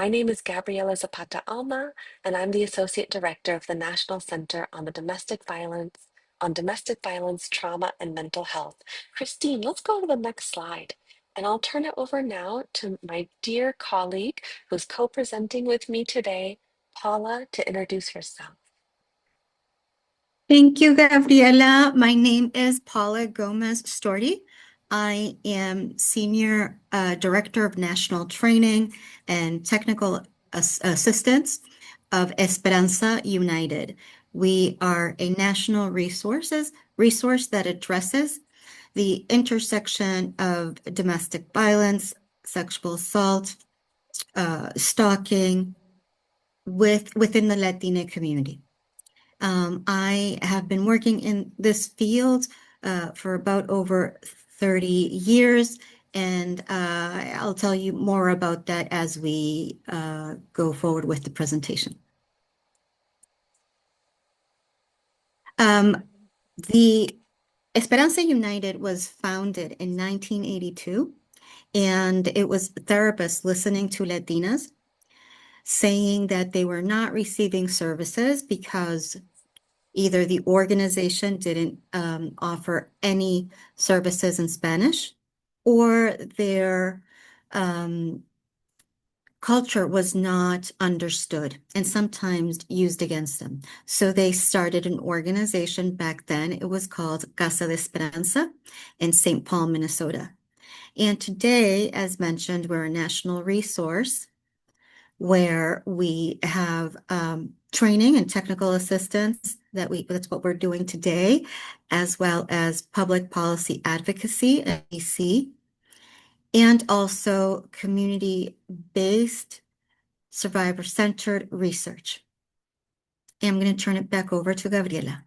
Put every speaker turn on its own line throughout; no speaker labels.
My name is Gabriela Zapata Alma, and I'm the Associate Director of the National Center on Domestic Violence, Trauma, and Mental Health. Christine, let's go to the next slide. And I'll turn it over now to my dear colleague who's co-presenting with me today, Paula, to introduce herself.
Thank you, Gabriela. My name is Paula Gomez Storti. I am Senior Director of National Training and Technical Assistance of Esperanza United. We are a national resource that addresses the intersection of domestic violence, sexual assault, stalking within the Latina community. I have been working in this field for about over 30 years, and I'll tell you more about that as we go forward with the presentation. The Esperanza United was founded in 1982, and it was therapists listening to Latinas saying that they were not receiving services because either the organization didn't offer any services in Spanish, or their culture was not understood and sometimes used against them. So they started an organization back then. It was called Casa de Esperanza in St. Paul, Minnesota. And today, as mentioned, we're a national resource where we have training and technical assistance that's what we're doing today, as well as public policy advocacy at DC, and also community-based survivor-centered research. And I'm going to turn it back over to Gabriela.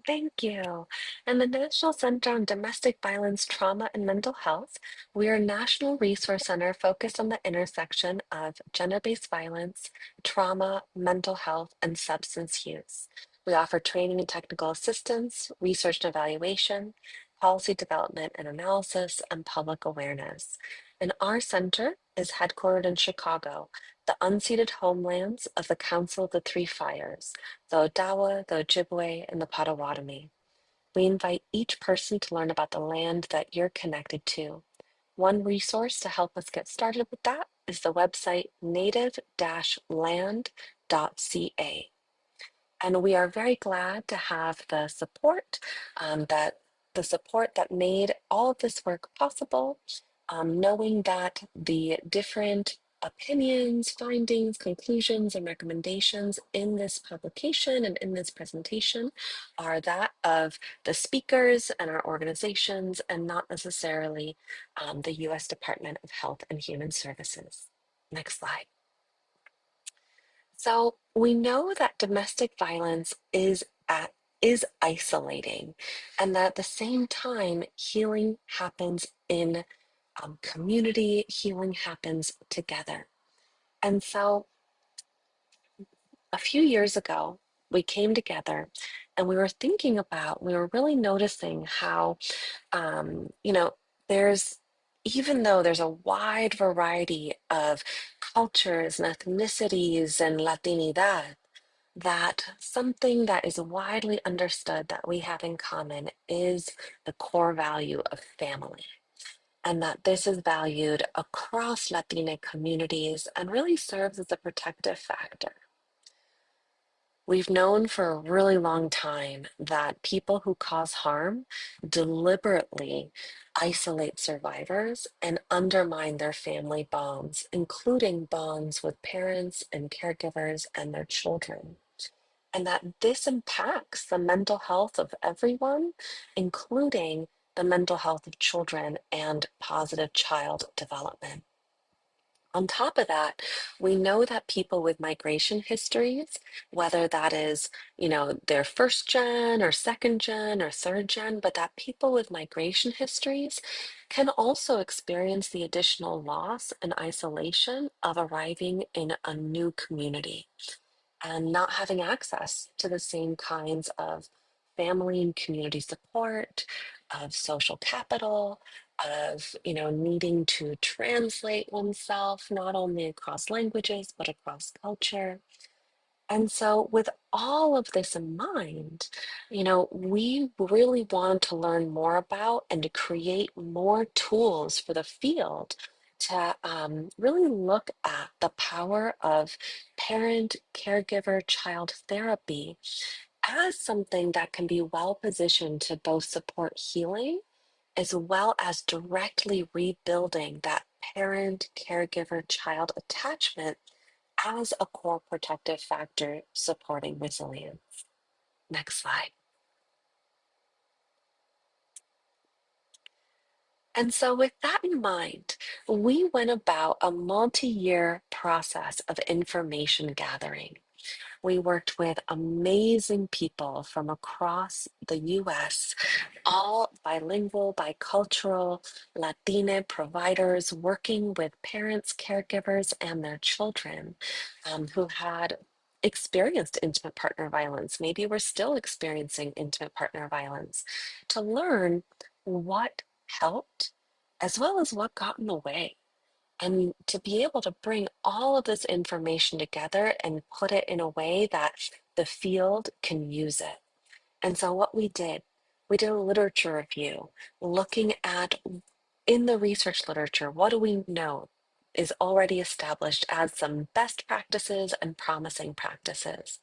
Thank you. And the National Center on Domestic Violence, Trauma, and Mental Health, we are a national resource center focused on the intersection of gender-based violence, trauma, mental health, and substance use. We offer training and technical assistance, research and evaluation, policy development and analysis, and public awareness. And our center is headquartered in Chicago, the unceded homelands of the Council of the Three Fires, the Odawa, the Ojibwe, and the Potawatomi. We invite each person to learn about the land that you're connected to. One resource to help us get started with that is the website native-land.ca. And we are very glad to have the support that made all of this work possible, knowing that the different opinions, findings, conclusions, and recommendations in this publication and in this presentation are that of the speakers and our organizations and not necessarily the U.S. Department of Health and Human Services. Next slide. So we know that domestic violence is isolating, and that at the same time, healing happens in community, healing happens together. And so a few years ago, we came together and we were really noticing how, there's, even though there's a wide variety of cultures and ethnicities and Latinidad, that something that is widely understood that we have in common is the core value of family, and that this is valued across Latina communities and really serves as a protective factor. We've known for a really long time that people who cause harm deliberately isolate survivors and undermine their family bonds, including bonds with parents and caregivers and their children, and that this impacts the mental health of everyone, including the mental health of children and positive child development. On top of that, we know that people with migration histories, whether that is, their first gen or second gen or third gen, but that people with migration histories can also experience the additional loss and isolation of arriving in a new community and not having access to the same kinds of family and community support, of social capital, of, needing to translate oneself not only across languages, but across culture. And so, with all of this in mind, we really want to learn more about and to create more tools for the field to really look at the power of parent caregiver child therapy as something that can be well positioned to both support healing as well as directly rebuilding that parent caregiver child attachment as a core protective factor supporting resilience. Next slide. And so, with that in mind, we went about a multi year process of information gathering. We worked with amazing people from across the US, all bilingual, bicultural, Latina providers working with parents, caregivers, and their children who had experienced intimate partner violence, maybe were still experiencing intimate partner violence, to learn what helped as well as what got in the way. And to be able to bring all of this information together and put it in a way that the field can use it. And so, what we did a literature review looking at in the research literature, what do we know is already established as some best practices and promising practices,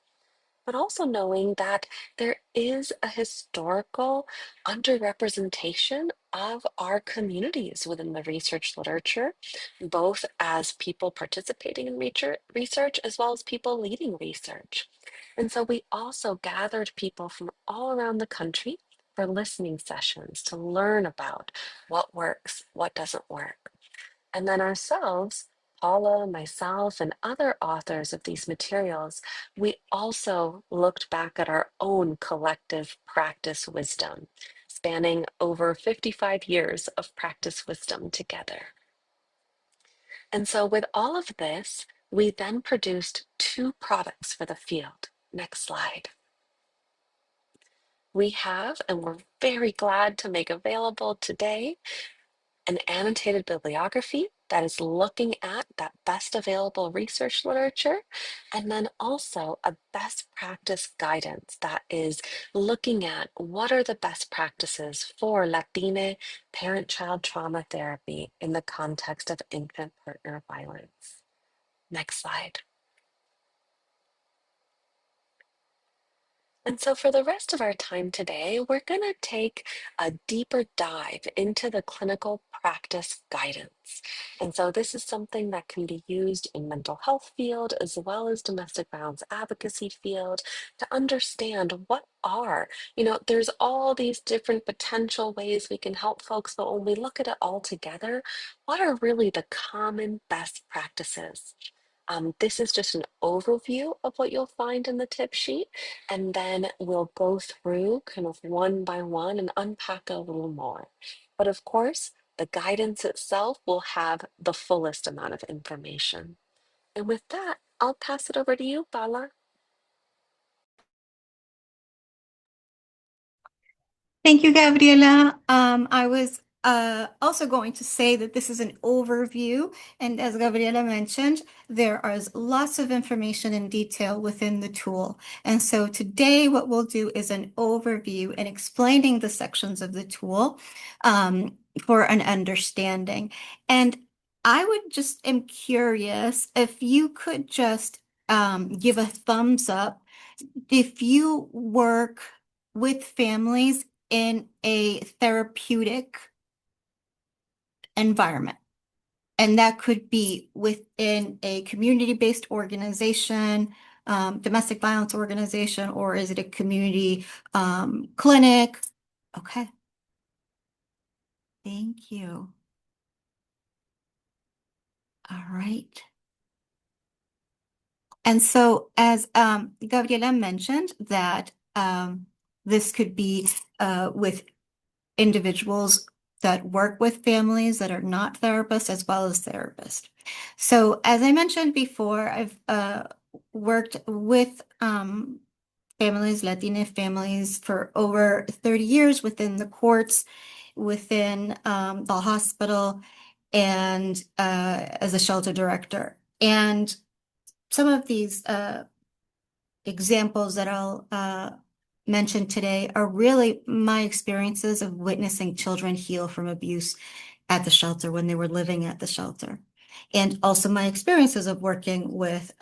but also knowing that there is a historical underrepresentation of our communities within the research literature, both as people participating in research as well as people leading research. And so we also gathered people from all around the country for listening sessions to learn about what works, what doesn't work. And then ourselves, Paula, myself, and other authors of these materials, we also looked back at our own collective practice wisdom, spanning over 55 years of practice wisdom together. And so, with all of this, we then produced two products for the field. Next slide. We have, and we're very glad to make available today, an annotated bibliography that is looking at that best available research literature, and then also a best practice guidance that is looking at what are the best practices for Latina parent-child trauma therapy in the context of infant partner violence. Next slide. And so, for the rest of our time today, we're going to take a deeper dive into the clinical practice guidance. And so, this is something that can be used in mental health field as well as domestic violence advocacy field to understand what are, there's all these different potential ways we can help folks, but when we look at it all together, what are really the common best practices? This is just an overview of what you'll find in the tip sheet, and then we'll go through kind of one by one and unpack a little more. But of course, the guidance itself will have the fullest amount of information. And with that, I'll pass it over to you, Bala.
Thank you, Gabriela. I was also going to say that this is an overview, and as Gabriela mentioned, there is lots of information in detail within the tool. And so today, what we'll do is an overview and explaining the sections of the tool for an understanding. And I would just am curious if you could just give a thumbs up if you work with families in a therapeutic environment. And that could be within a community-based organization, domestic violence organization, or is it a community clinic? Okay, thank you. All right. And so as Gabriela mentioned that this could be with individuals that work with families that are not therapists as well as therapists. So as I mentioned before, I've worked with families, Latina families for over 30 years within the courts, within the hospital and as a shelter director. And some of these examples that I'll mention today are really my experiences of witnessing children heal from abuse at the shelter when they were living at the shelter. And also my experiences of working with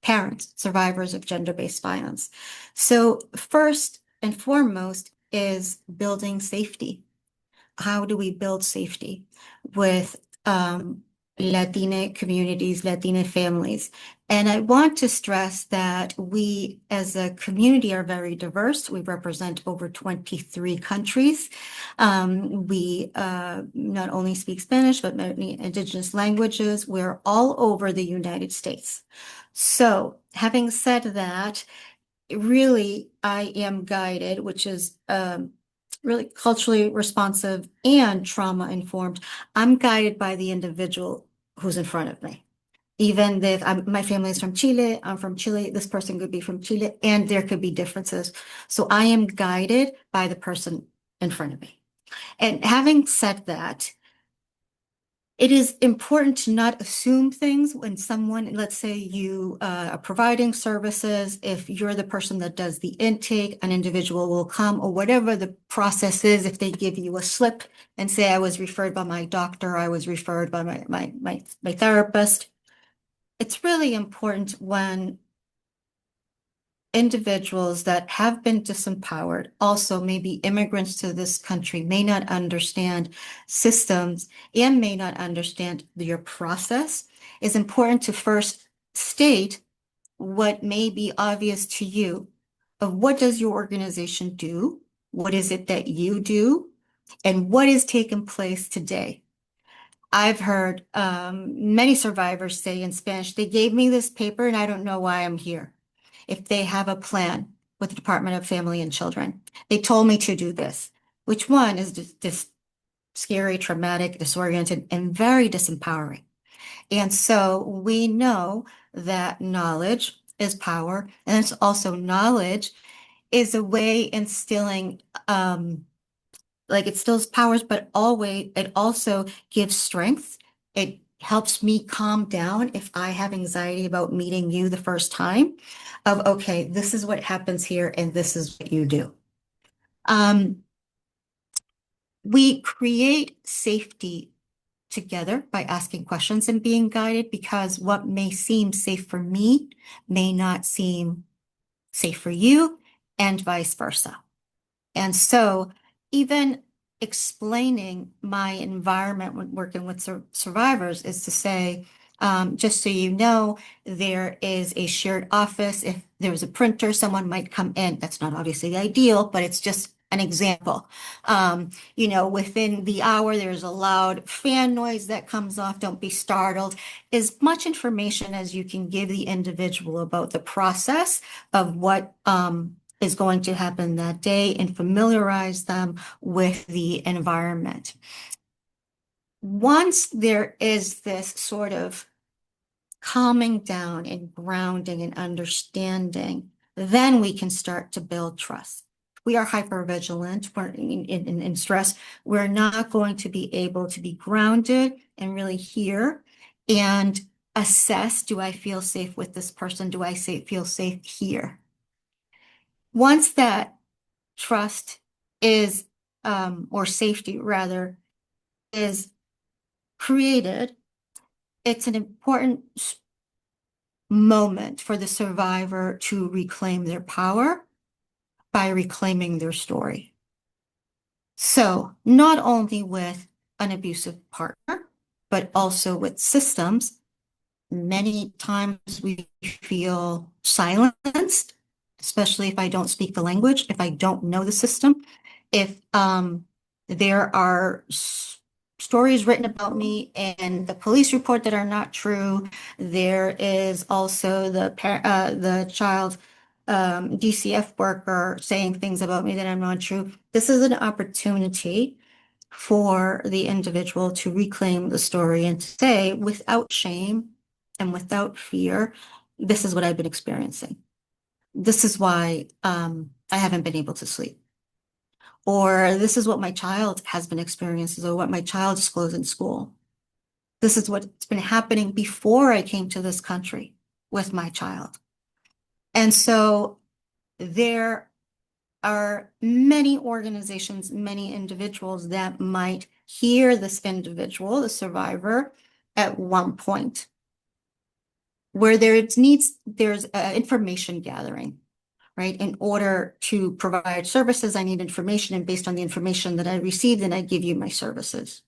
parents, survivors of gender-based violence. So first and foremost is building safety. How do we build safety with Latina communities, Latina families? And I want to stress that we as a community are very diverse. We represent over 23 countries. We not only speak Spanish, but many indigenous languages. We're all over the United States. So having said that, really, I am guided, which is really culturally responsive and trauma informed. I'm guided by the individual who's in front of me. Even if my family is from Chile, I'm from Chile, this person could be from Chile, and there could be differences. So I am guided by the person in front of me. And having said that, it is important to not assume things when someone, let's say you are providing services, if you're the person that does the intake, an individual will come or whatever the process is, if they give you a slip and say, I was referred by my doctor, I was referred by my therapist. It's really important when individuals that have been disempowered, also maybe immigrants to this country, may not understand systems and may not understand your process. It's important to first state what may be obvious to you of what does your organization do? What is it that you do? And what is taking place today? I've heard many survivors say in Spanish, they gave me this paper and I don't know why I'm here. If they have a plan with the Department of Family and Children, they told me to do this. Which one is this scary, traumatic, disoriented, and very disempowering? And so we know that knowledge is power, and it's also knowledge is a way instilling like it instills powers, but always it also gives strength. It helps me calm down if I have anxiety about meeting you the first time of, okay, this is what happens here and this is what you do. We create safety together by asking questions and being guided because what may seem safe for me may not seem safe for you and vice versa. And so even explaining my environment when working with survivors is to say, just so you know, there is a shared office. If there's a printer, someone might come in. That's not obviously ideal, but it's just an example. Within the hour, there's a loud fan noise that comes off. Don't be startled. As much information as you can give the individual about the process of what is going to happen that day and familiarize them with the environment. Once there is this sort of calming down and grounding and understanding, then we can start to build trust. We are hypervigilant, we're in stress. We're not going to be able to be grounded and really hear and assess, do I feel safe with this person? Do I feel safe here? Once that trust is, or safety rather, is created, it's an important moment for the survivor to reclaim their power by reclaiming their story. So not only with an abusive partner, but also with systems, many times we feel silenced, especially if I don't speak the language, if I don't know the system, if there are stories written about me in the police report that are not true. There is also the child DCF worker saying things about me that are not true. This is an opportunity for the individual to reclaim the story and to say, without shame and without fear, this is what I've been experiencing. This is why I haven't been able to sleep. or this is what my child has been experiencing, or what my child disclosed in school. This is what's been happening before I came to this country with my child. And so there are many organizations, many individuals that might hear this individual, the survivor, at one point where there's information gathering, right? In order to provide services, I need information, and based on the information that I receive, then I give you my services.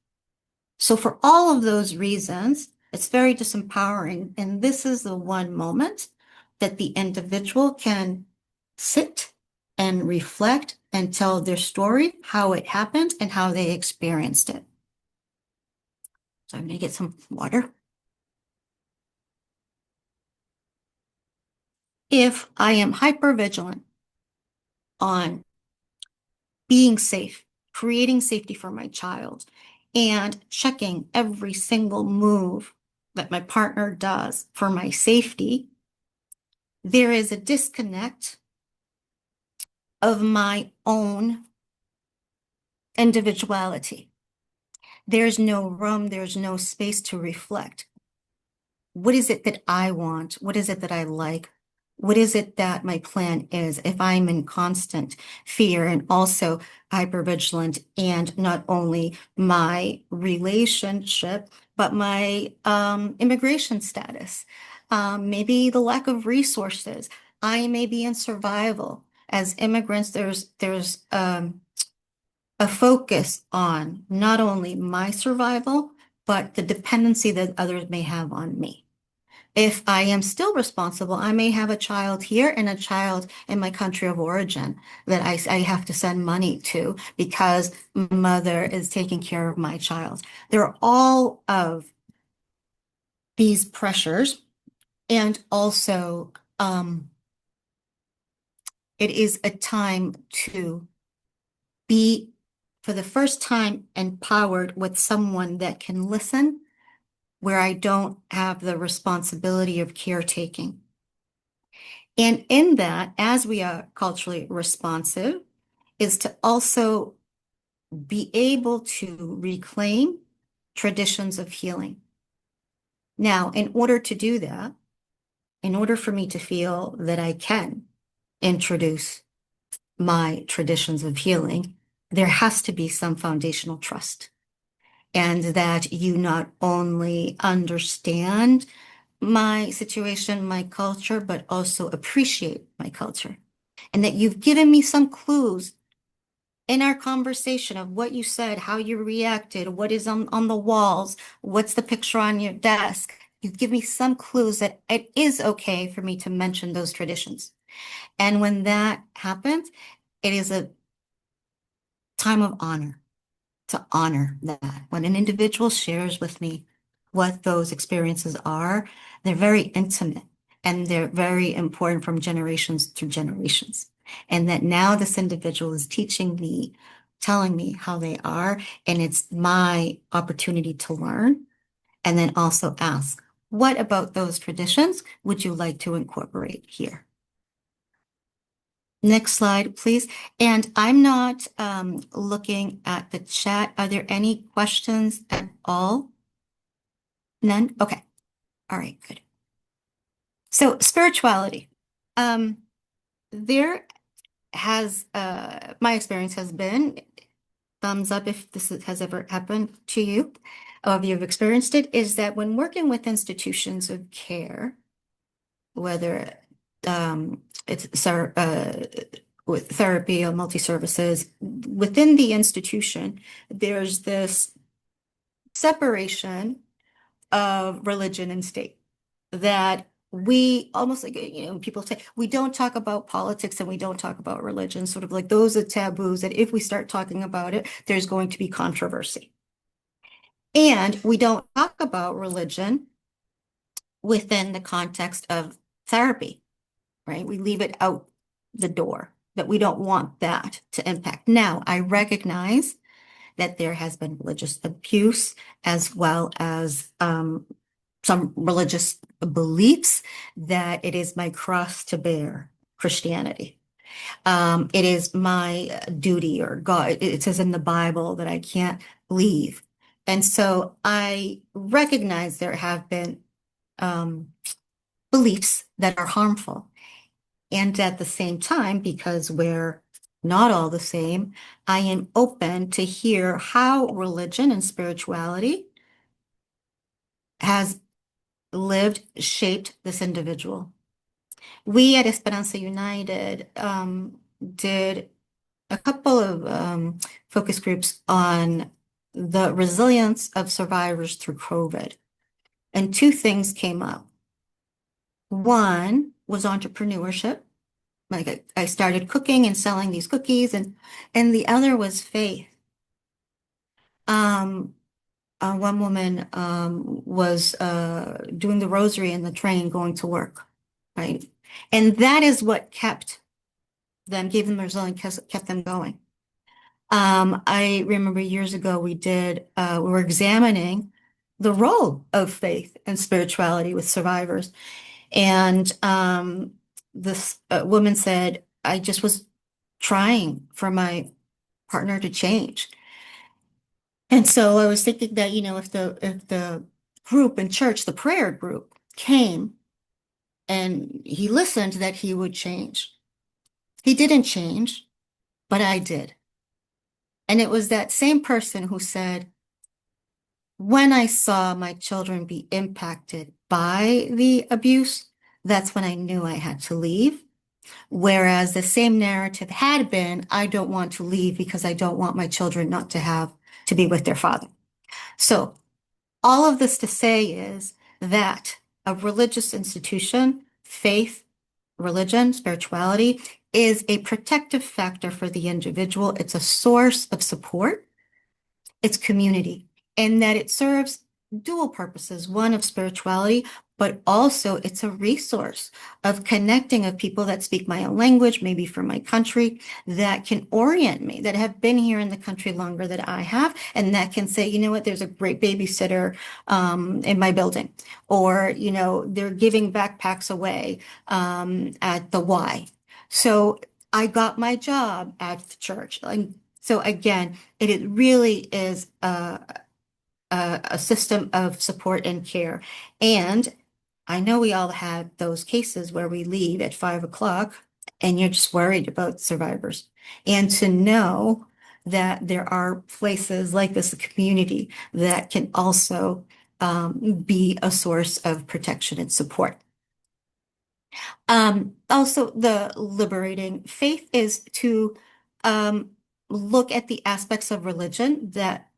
So for all of those reasons, it's very disempowering. And this is the one moment that the individual can sit and reflect and tell their story, how it happened, and how they experienced it. So I'm going to get some water. If I am hypervigilant on being safe, creating safety for my child, and checking every single move that my partner does for my safety, there is a disconnect of my own individuality. There's no room, there's no space to reflect. What is it that I want? What is it that I like? What is it that my plan is if I'm in constant fear and also hypervigilant, and not only my relationship, but my immigration status, maybe the lack of resources. I may be in survival. As immigrants, there's a focus on not only my survival, but the dependency that others may have on me. If I am still responsible, I may have a child here and a child in my country of origin that I have to send money to because my mother is taking care of my child. There are all of these pressures, and also it is a time to be, for the first time, empowered with someone that can listen, where I don't have the responsibility of caretaking. And in that, as we are culturally responsive, is to also be able to reclaim traditions of healing. Now, in order to do that, in order for me to feel that I can introduce my traditions of healing, there has to be some foundational trust. And that you not only understand my situation, my culture, but also appreciate my culture. And that you've given me some clues in our conversation of what you said, how you reacted, what is on the walls, what's the picture on your desk. You give me some clues that it is okay for me to mention those traditions. And when that happens, it is a time of honor, to honor that. When an individual shares with me what those experiences are, they're very intimate and they're very important from generations to generations. And that now this individual is teaching me, telling me how they are, and it's my opportunity to learn and then also ask, what about those traditions would you like to incorporate here? Next slide, please. And I'm not looking at the chat. Are there any questions at all? None? Okay. All right, good. So spirituality. There has, my experience has been, thumbs up if this has ever happened to you, or if you've experienced it, is that when working with institutions of care, whether it's with therapy or multi-services, within the institution, there's this separation of religion and state that we almost like, people say, we don't talk about politics and we don't talk about religion, sort of like those are taboos that if we start talking about it, there's going to be controversy. And we don't talk about religion within the context of therapy, right? We leave it out the door, that we don't want that to impact. Now, I recognize that there has been religious abuse as well as some religious beliefs that it is my cross to bear, Christianity. It is my duty, or God, it says in the Bible that I can't leave. And so I recognize there have been um, beliefs that are harmful. And at the same time, because we're not all the same, I am open to hear how religion and spirituality has lived, shaped this individual. We at Esperanza United did a couple of focus groups on the resilience of survivors through COVID. And two things came up. One was entrepreneurship. Like I started cooking and selling these cookies, and the other was faith. Um, one woman was doing the rosary in the train going to work, right? And that is what kept them, gave them resilience, kept them going. I remember years ago we were examining the role of faith and spirituality with survivors. And this woman said, I just was trying for my partner to change. And so I was thinking that, if the group in church, the prayer group, came and he listened, that he would change. He didn't change, but I did. And it was that same person who said, when I saw my children be impacted by the abuse, that's when I knew I had to leave. Whereas the same narrative had been, I don't want to leave because I don't want my children not to have to be with their father. So all of this to say is that a religious institution, faith, religion, spirituality, is a protective factor for the individual. It's a source of support, it's community, and that it serves dual purposes, one of spirituality, but also it's a resource of connecting of people that speak my own language, maybe from my country, that can orient me, that have been here in the country longer than I have, and that can say, you know what, there's a great babysitter in my building, or, they're giving backpacks away at the Y. So I got my job at the church. And so again, it really is a system of support and care. And I know we all had those cases where we leave at 5 o'clock and you're just worried about survivors. And to know that there are places like this, a community that can also be a source of protection and support. Also, the liberating faith is to um, look at the aspects of religion that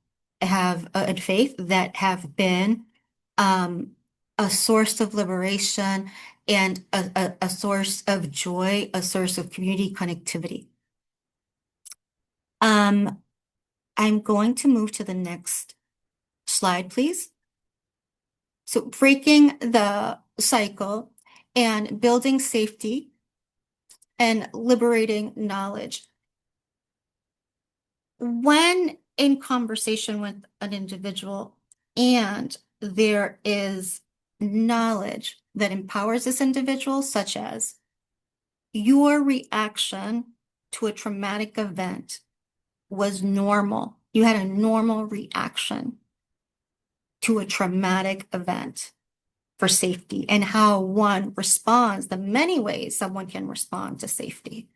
have and faith that have been um, a source of liberation and a source of joy, a source of community connectivity. Um, I'm going to move to the next slide, please. So breaking the cycle and building safety and liberating knowledge. When in conversation with an individual and there is knowledge that empowers this individual, such as your reaction to a traumatic event was normal. You had a normal reaction to a traumatic event for safety, and how one responds, the many ways someone can respond to safety.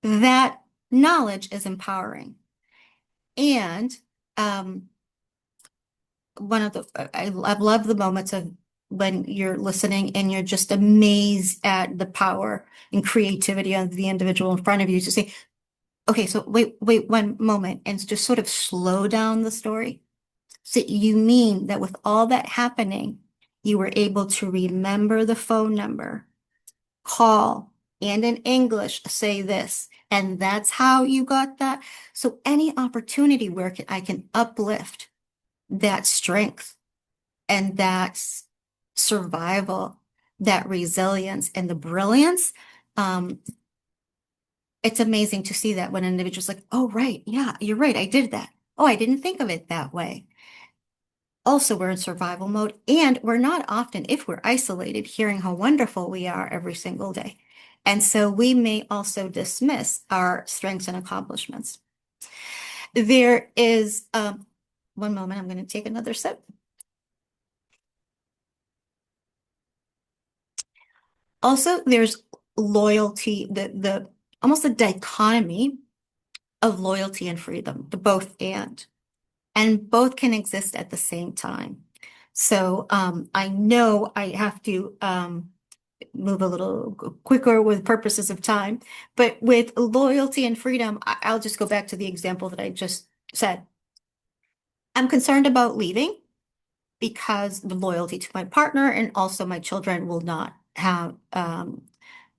That knowledge is empowering. And one of I love the moments of when you're listening and you're just amazed at the power and creativity of the individual in front of you to say, okay, so wait 1 moment, and just sort of slow down the story. So you mean that with all that happening, you were able to remember the phone number, call, and in English say this, and that's how you got that. So any opportunity where I can uplift that strength and that survival, that resilience and the brilliance, um, it's amazing to see that when an individual's like, oh, right, yeah, you're right, I did that. Oh, I didn't think of it that way. Also, we're in survival mode, and we're not often, if we're isolated, hearing how wonderful we are every single day. And so we may also dismiss our strengths and accomplishments. There is, one moment, I'm going to take another sip. Also, there's loyalty, the almost a dichotomy of loyalty and freedom, the both and both can exist at the same time. So I know I have to move a little quicker with purposes of time, but with loyalty and freedom, I'll just go back to the example that I just said. I'm concerned about leaving because the loyalty to my partner and also my children will not have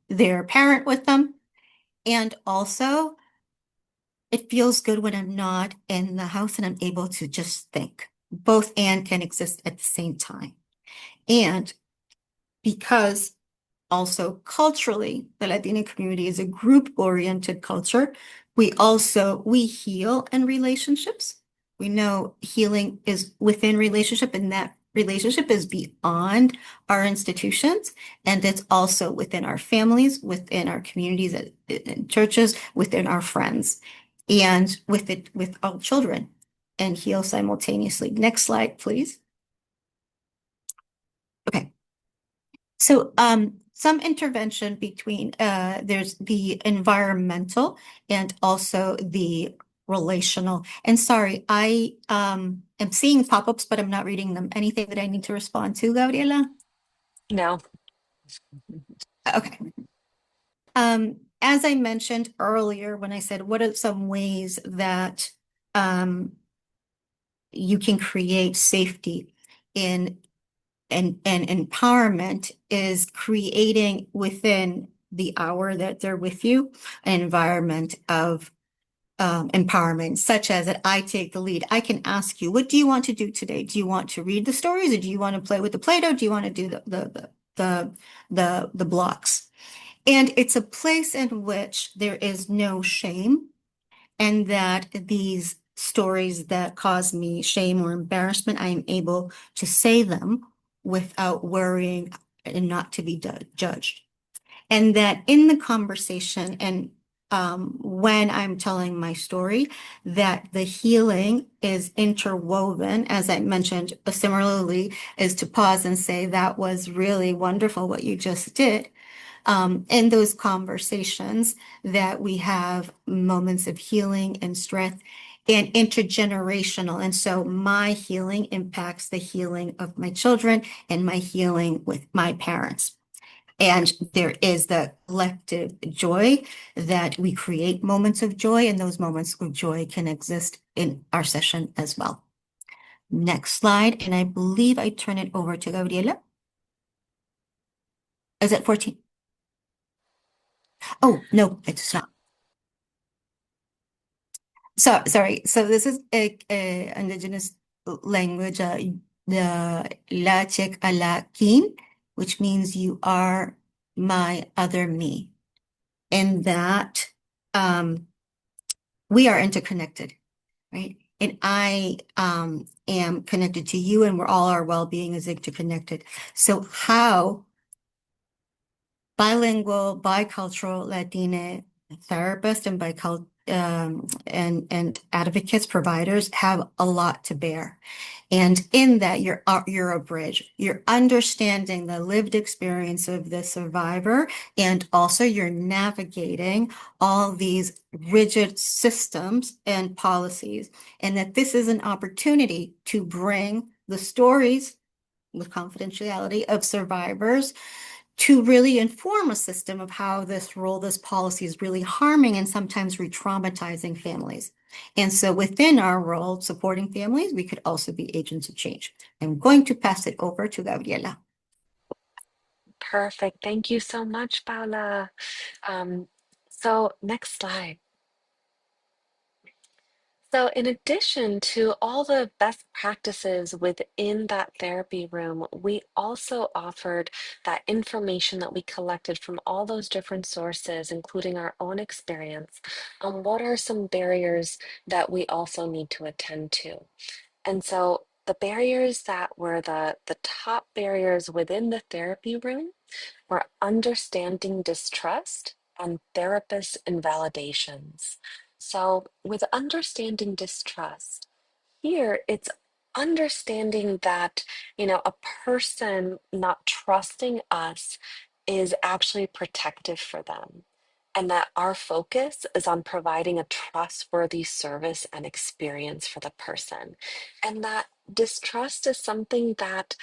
their parent with them. And also, it feels good when I'm not in the house and I'm able to just think. Both and can exist at the same time. And because also culturally, the Latina community is a group-oriented culture, we heal in relationships. We know healing is within relationship, and that relationship is beyond our institutions, and it's also within our families, within our communities, in churches, within our friends, and with all children, and heal simultaneously. Next slide, please. Okay. So some intervention between there's the environmental and also the relational. And sorry, I am seeing pop-ups, but I'm not reading them. Anything that I need to respond to, Gabriela?
No.
Okay. As I mentioned earlier, when I said, what are some ways that you can create safety in and empowerment is creating within the hour that they're with you an environment of empowerment, such as that I take the lead. I can ask you, what do you want to do today? Do you want to read the stories, or do you want to play with the Play-Doh? Do you want to do the blocks? And it's a place in which there is no shame, and that these stories that cause me shame or embarrassment, I am able to say them without worrying and not to be judged. And that in the conversation and when I'm telling my story, that the healing is interwoven, as I mentioned, similarly, is to pause and say, that was really wonderful what you just did. In those conversations that we have moments of healing and strength and intergenerational. And so my healing impacts the healing of my children and my healing with my parents. And there is the collective joy that we create moments of joy, and those moments of joy can exist in our session as well. Next slide. And I believe I turn it over to Gabriela. Is it 14? Oh, no, it's not. So sorry. So this is a indigenous language, the La Chek Ala Kin, which means you are my other me. And that we are interconnected, right? And I am connected to you, and we're all our well-being is interconnected. So how bilingual, bicultural Latina therapists and and advocates, providers have a lot to bear. And in that, you're a bridge. You're understanding the lived experience of the survivor, and also you're navigating all these rigid systems and policies. And that this is an opportunity to bring the stories with confidentiality of survivors to really inform a system of how this role, this policy is really harming and sometimes re-traumatizing families. And so within our role supporting families, we could also be agents of change. I'm going to pass it over to Gabriela.
Perfect. Thank you so much, Paula. Um, so next slide. So, in addition to all the best practices within that therapy room, we also offered that information that we collected from all those different sources, including our own experience, on what are some barriers that we also need to attend to. And so the barriers that were the top barriers within the therapy room were understanding distrust and therapist invalidations. So, with understanding distrust, here it's understanding that, a person not trusting us is actually protective for them. And that our focus is on providing a trustworthy service and experience for the person. And that distrust is something that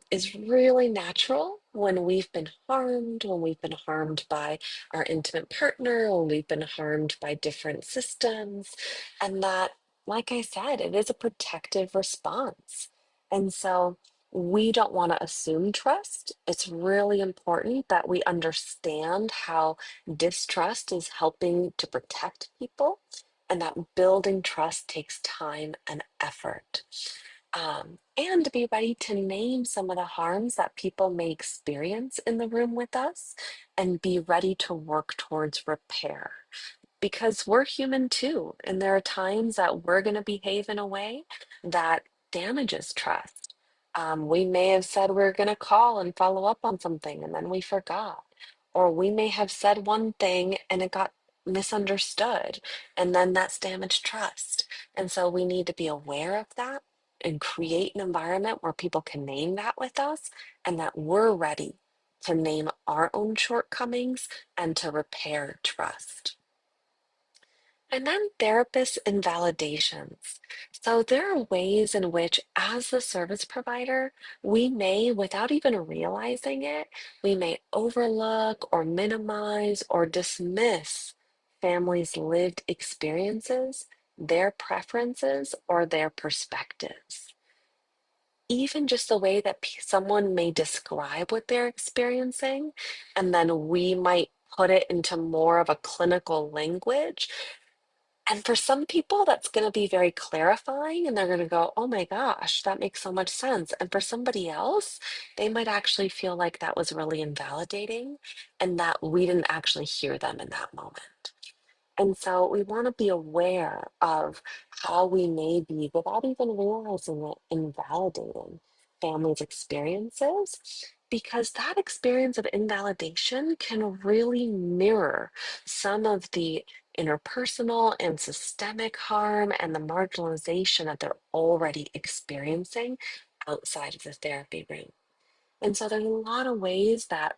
is really natural when we've been harmed, when we've been harmed by our intimate partner, when we've been harmed by different systems. And that, like I said, it is a protective response. And so we don't want to assume trust. It's really important that we understand how distrust is helping to protect people and that building trust takes time and effort. And to be ready to name some of the harms that people may experience in the room with us and be ready to work towards repair because we're human too. And there are times that we're going to behave in a way that damages trust. We may have said we're going to call and follow up on something and then we forgot. Or we may have said one thing and it got misunderstood and then that's damaged trust. And so we need to be aware of that and create an environment where people can name that with us and that we're ready to name our own shortcomings and to repair trust. And then therapist invalidations. So there are ways in which, as the service provider, we may, without even realizing it, we may overlook or minimize or dismiss families' lived experiences, their preferences, or their perspectives. Even just the way that someone may describe what they're experiencing, and then we might put it into more of a clinical language and for some people, that's going to be very clarifying, and they're going to go, oh my gosh, that makes so much sense. And for somebody else, they might actually feel like that was really invalidating and that we didn't actually hear them in that moment. And so we want to be aware of how we may be, without even realizing it, invalidating families' experiences, because that experience of invalidation can really mirror some of the interpersonal and systemic harm and the marginalization that they're already experiencing outside of the therapy room. And so there's a lot of ways that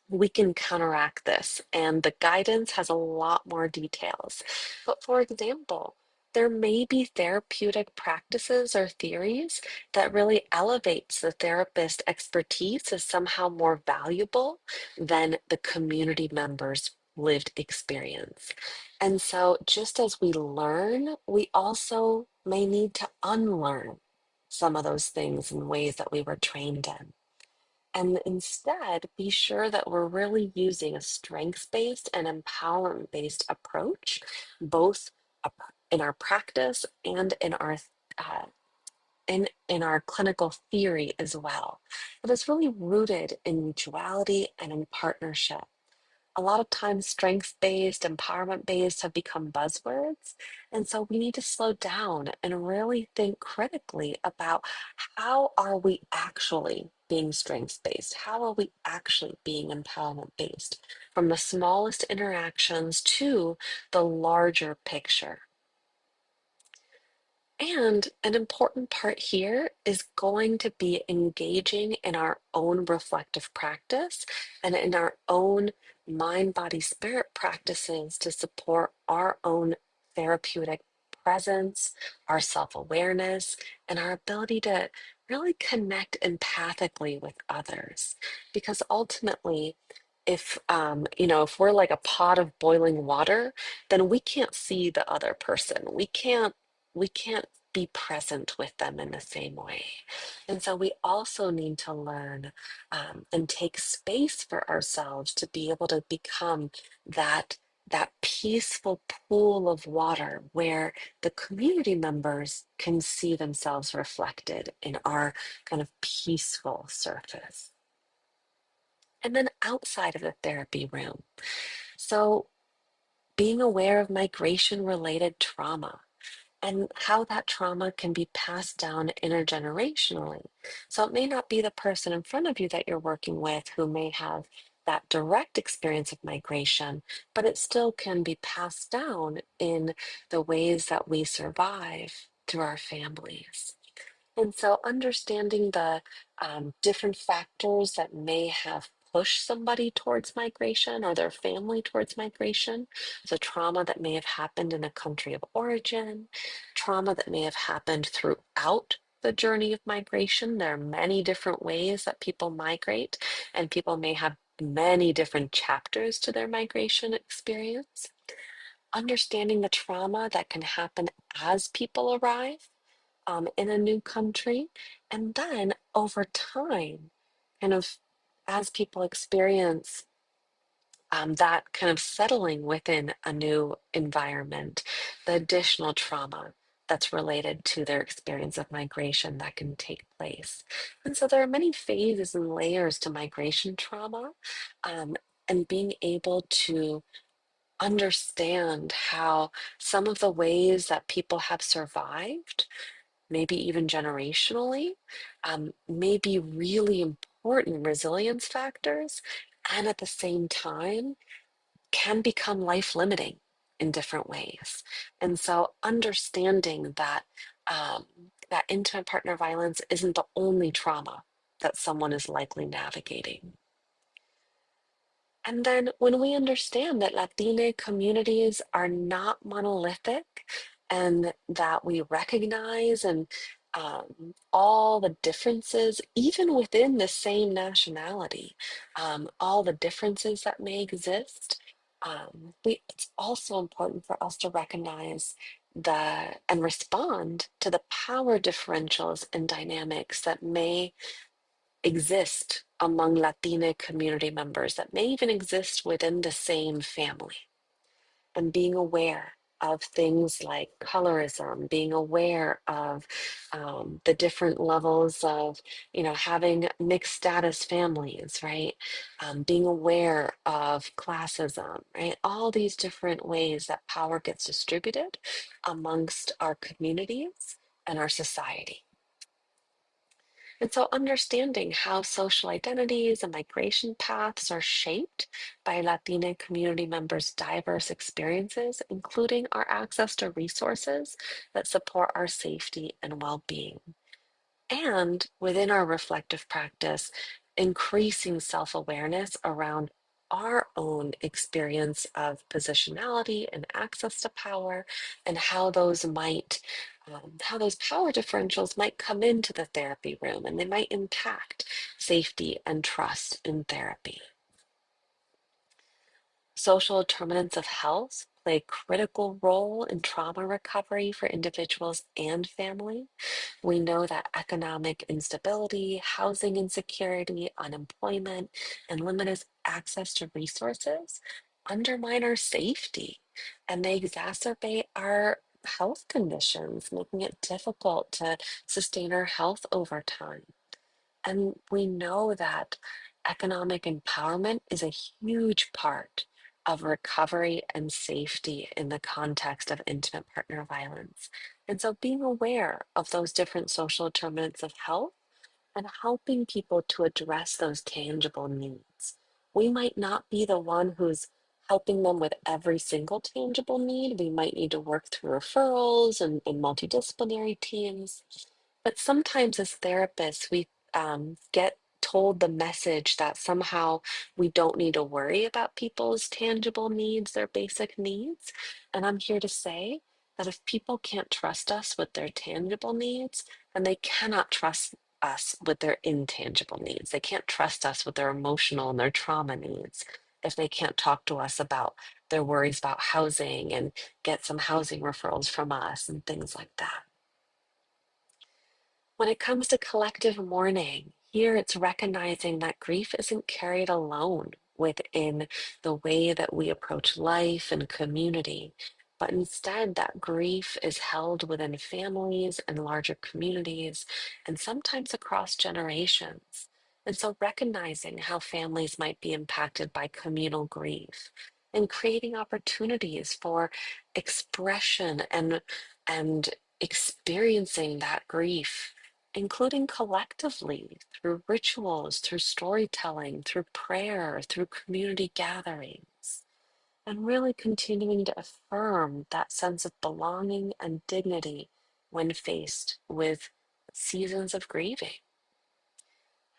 we can counteract this, and the guidance has a lot more details. But for example, there may be therapeutic practices or theories that really elevates the therapist expertise as somehow more valuable than the community members' lived experience. And so just as we learn, we also may need to unlearn some of those things in ways that we were trained in. And instead, be sure that we're really using a strengths-based and empowerment-based approach, both in our practice and uh, in our clinical theory as well. But it's really rooted in mutuality and in partnership. A lot of times strengths-based, empowerment-based have become buzzwords. And so we need to slow down and really think critically about how are we actually being strengths-based? How are we actually being empowerment-based? From the smallest interactions to the larger picture. And an important part here is going to be engaging in our own reflective practice and in our own mind, body, spirit practices to support our own therapeutic presence, our self awareness, and our ability to really connect empathically with others. Because ultimately, if we're like a pot of boiling water, then we can't see the other person. We can't be present with them in the same way. And so we also need to learn and take space for ourselves to be able to become that peaceful pool of water where the community members can see themselves reflected in our kind of peaceful surface. And then outside of the therapy room. So being aware of migration related trauma and how that trauma can be passed down intergenerationally. So it may not be the person in front of you that you're working with who may have that direct experience of migration, but it still can be passed down in the ways that we survive through our families. And so understanding the different factors that may have pushed somebody towards migration or their family towards migration. So trauma that may have happened in a country of origin, trauma that may have happened throughout the journey of migration. There are many different ways that people migrate, and people may have many different chapters to their migration experience. Understanding the trauma that can happen as people arrive in a new country. And then over time, kind of as people experience that kind of settling within a new environment, the additional trauma that's related to their experience of migration that can take place. And so there are many phases and layers to migration trauma, um, and being able to understand how some of the ways that people have survived, maybe even generationally, may be really important resilience factors, and at the same time can become life limiting in different ways. And so understanding that um, that intimate partner violence isn't the only trauma that someone is likely navigating. And then when we understand that Latina communities are not monolithic and that we recognize and all the differences, even within the same nationality, all the differences that may exist, it's also important for us to recognize and respond to the power differentials and dynamics that may exist among Latina community members, that may even exist within the same family. And being aware of things like colorism, being aware of the different levels of, having mixed status families, right? Being aware of classism, right? All these different ways that power gets distributed amongst our communities and our society. And so understanding how social identities and migration paths are shaped by Latina community members' diverse experiences, including our access to resources that support our safety and well-being. And within our reflective practice, increasing self awareness around our own experience of positionality and access to power, and how those power differentials might come into the therapy room and they might impact safety and trust in therapy. Social determinants of health play a critical role in trauma recovery for individuals and family. We know that economic instability, housing insecurity, unemployment, and limited access to resources undermine our safety, and they exacerbate our health conditions, making it difficult to sustain our health over time. And we know that economic empowerment is a huge part of recovery and safety in the context of intimate partner violence. And so being aware of those different social determinants of health and helping people to address those tangible needs. We might not be the one who's helping them with every single tangible need. We might need to work through referrals and multidisciplinary teams. But sometimes as therapists, we get told the message that somehow we don't need to worry about people's tangible needs, their basic needs. And I'm here to say that if people can't trust us with their tangible needs, then they cannot trust us with their intangible needs. They can't trust us with their emotional and their trauma needs if they can't talk to us about their worries about housing and get some housing referrals from us and things like that. When it comes to collective mourning, here it's recognizing that grief isn't carried alone within the way that we approach life and community, but instead that grief is held within families and larger communities, and sometimes across generations. And so recognizing how families might be impacted by communal grief and creating opportunities for expression and and experiencing that grief, including collectively through rituals, through storytelling, through prayer, through community gatherings, and really continuing to affirm that sense of belonging and dignity when faced with seasons of grieving.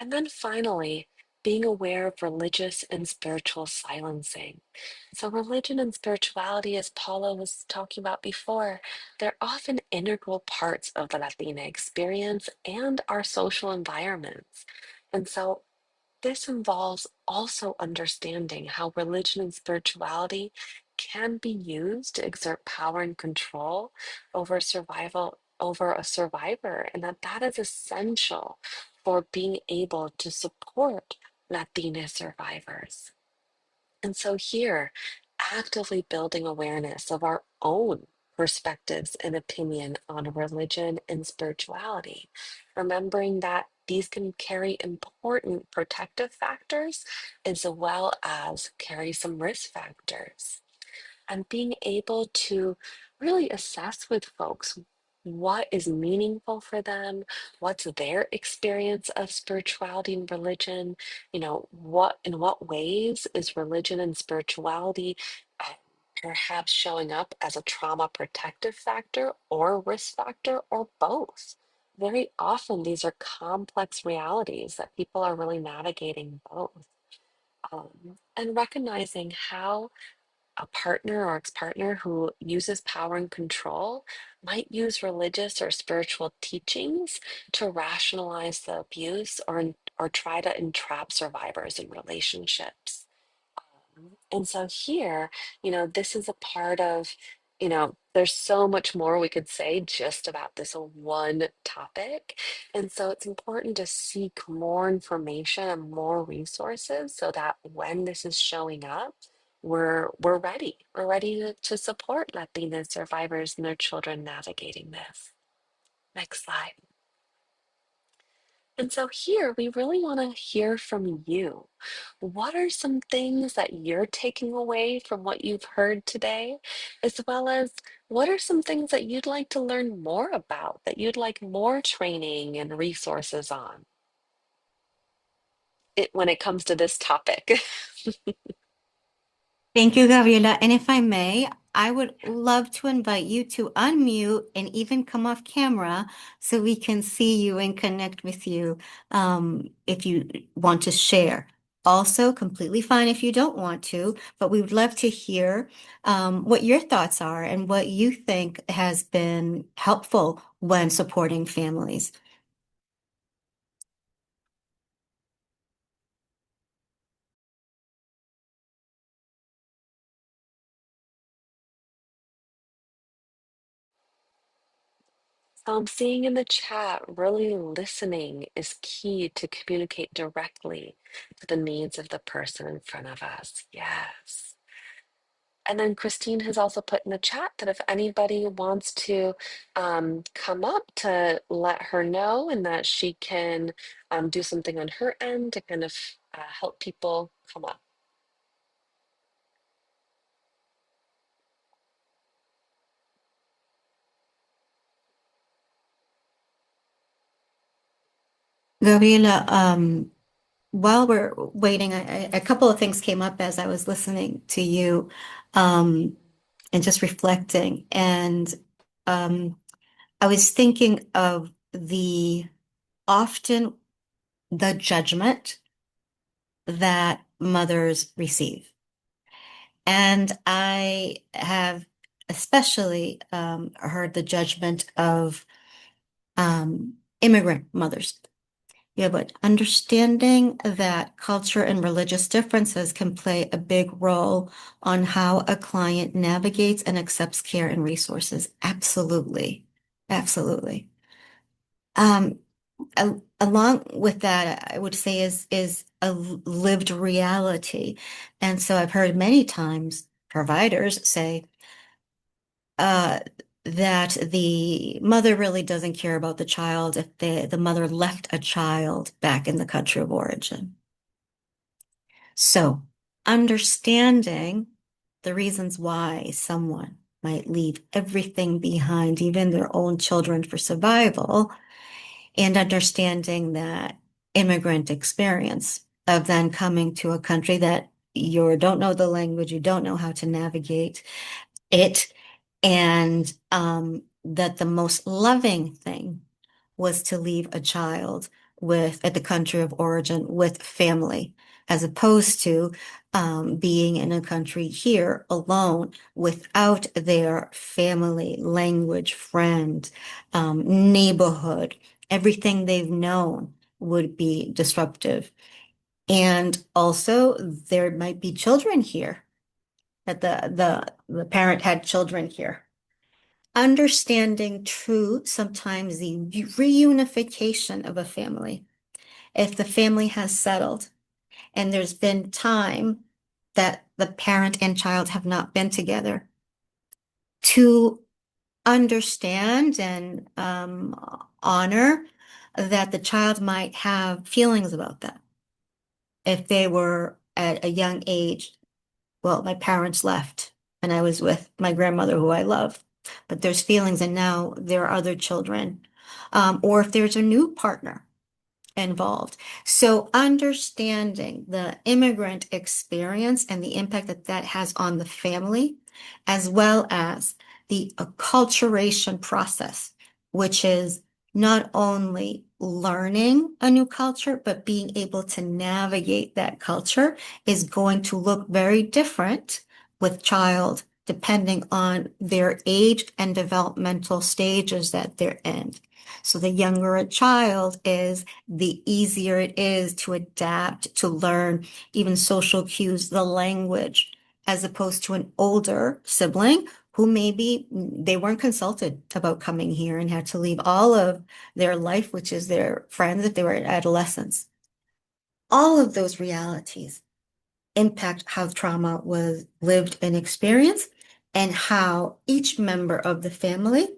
And then finally, being aware of religious and spiritual silencing. So, religion and spirituality, as Paula was talking about before, they're often integral parts of the Latina experience and our social environments. And so, this involves also understanding how religion and spirituality can be used to exert power and control over a survivor, and that is essential for being able to support Latina survivors. And so here, actively building awareness of our own perspectives and opinion on religion and spirituality, remembering that these can carry important protective factors as well as carry some risk factors, and being able to really assess with folks what is meaningful for them, what's their experience of spirituality and religion, what in what ways is religion and spirituality uh, perhaps showing up as a trauma protective factor or risk factor or both. Very often, these are complex realities that people are really navigating both. And recognizing how a partner or ex-partner who uses power and control might use religious or spiritual teachings to rationalize the abuse or try to entrap survivors in relationships. And so here, this is a part of, there's so much more we could say just about this one topic. And so it's important to seek more information and more resources so that when this is showing up, we're ready. We're ready to support Latina survivors and their children navigating this. Next slide. And so here we really want to hear from you. What are some things that you're taking away from what you've heard today? As well as what are some things that you'd like to learn more about, that you'd like more training and resources on when it comes to this topic?
Thank you, Gabriela. And if I may, I would love to invite you to unmute and even come off camera so we can see you and connect with you if you want to share. Also, completely fine if you don't want to, but we would love to hear what your thoughts are and what you think has been helpful when supporting families.
So I'm seeing in the chat, really listening is key to communicate directly to the needs of the person in front of us. Yes. And then Christine has also put in the chat that if anybody wants to come up to let her know and that she can do something on her end to kind of help people come up.
Gabriela, while we're waiting, a couple of things came up as I was listening to you um, and just reflecting. And um, I was thinking of often the judgment that mothers receive. And I have especially heard the judgment of immigrant mothers. Yeah, but understanding that culture and religious differences can play a big role on how a client navigates and accepts care and resources. Absolutely. Absolutely. Um, Along with that, I would say is a lived reality. And so I've heard many times providers say, uh, that the mother really doesn't care about the child if the mother left a child back in the country of origin. So understanding the reasons why someone might leave everything behind, even their own children, for survival, and understanding that immigrant experience of then coming to a country that you don't know the language, you don't know how to navigate it, and that the most loving thing was to leave a child with at the country of origin with family, as opposed to being in a country here alone without their family, language, friend, neighborhood. Everything they've known would be disruptive. And also, there might be children here that the parent had children here. Understanding true, sometimes the reunification of a family. If the family has settled and there's been time that the parent and child have not been together, to understand and honor that the child might have feelings about that. If they were at a young age, well, my parents left and I was with my grandmother who I love, but there's feelings and now there are other children. Or if there's a new partner involved. So understanding the immigrant experience and the impact that that has on the family, as well as the acculturation process, which is not only learning a new culture, but being able to navigate that culture, is going to look very different with child depending on their age and developmental stages that they're in. So the younger a child is, the easier it is to adapt, to learn even social cues, the language, as opposed to an older sibling who maybe they weren't consulted about coming here and had to leave all of their life, which is their friends if they were adolescents. All of those realities impact how trauma was lived and experienced, and how each member of the family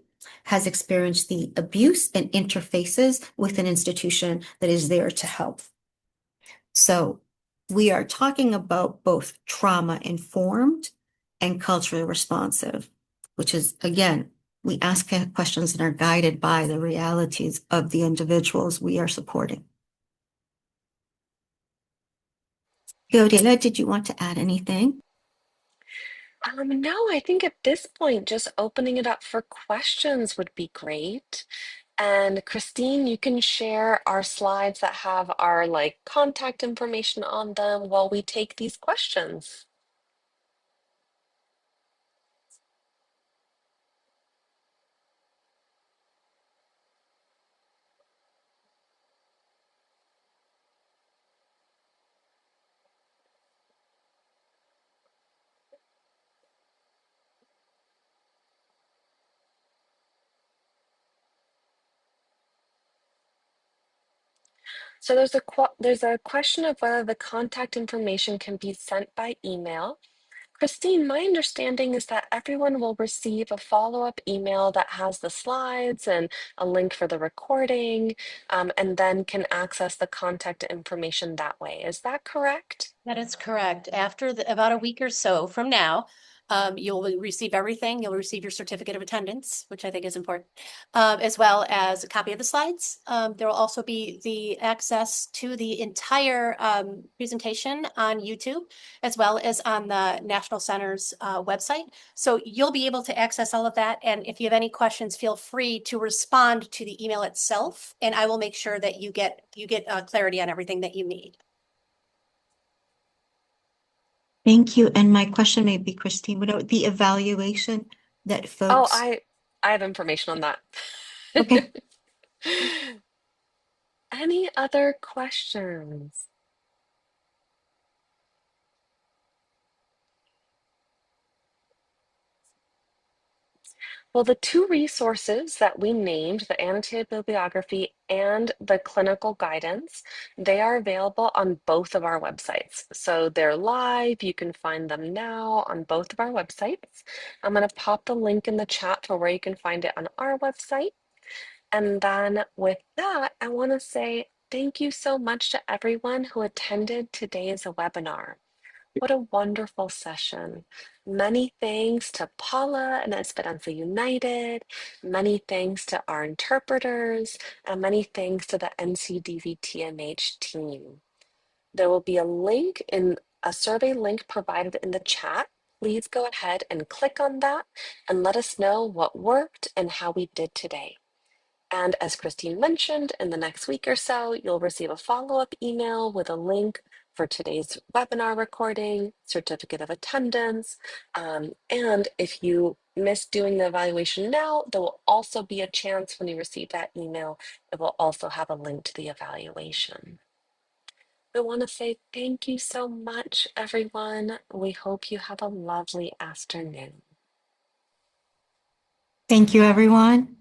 has experienced the abuse and interfaces with an institution that is there to help. So we are talking about both trauma informed and culturally responsive, which is, again, we ask questions and are guided by the realities of the individuals we are supporting. Gabriela, did you want to add anything?
No, I think at this point, just opening it up for questions would be great. And Christine, you can share our slides that have our like contact information on them while we take these questions. So there's a question of whether the contact information can be sent by email. Christine, my understanding is that everyone will receive a follow-up email that has the slides and a link for the recording, and then can access the contact information that way. Is that correct?
That is correct. After about a week or so from now, you'll receive everything. You'll receive your certificate of attendance, which I think is important, as well as a copy of the slides. There will also be the access to the entire presentation on YouTube, as well as on the National Center's website. So you'll be able to access all of that. And if you have any questions, feel free to respond to the email itself, and I will make sure that you get clarity on everything that you need.
Thank you. And my question may be, Christine, what about the evaluation that
Oh,
folks?
I have information on that.
Okay.
Any other questions? Well, the two resources that we named, the annotated bibliography and the clinical guidance, they are available on both of our websites. So they're live. You can find them now on both of our websites. I'm going to pop the link in the chat for where you can find it on our website. And then with that, I want to say thank you so much to everyone who attended today's webinar. What a wonderful session. Many thanks to Paula and Esperanza United. Many thanks to our interpreters, and many thanks to the NCDV TMH team. There will be a survey link provided in the chat. Please go ahead and click on that and let us know what worked and how we did today. And as Christine mentioned, in the next week or so, you'll receive a follow-up email with a link for today's webinar recording, certificate of attendance, and if you missed doing the evaluation now, there will also be a chance when you receive that email, it will also have a link to the evaluation. I want to say thank you so much, everyone. We hope you have a lovely afternoon.
Thank you, everyone.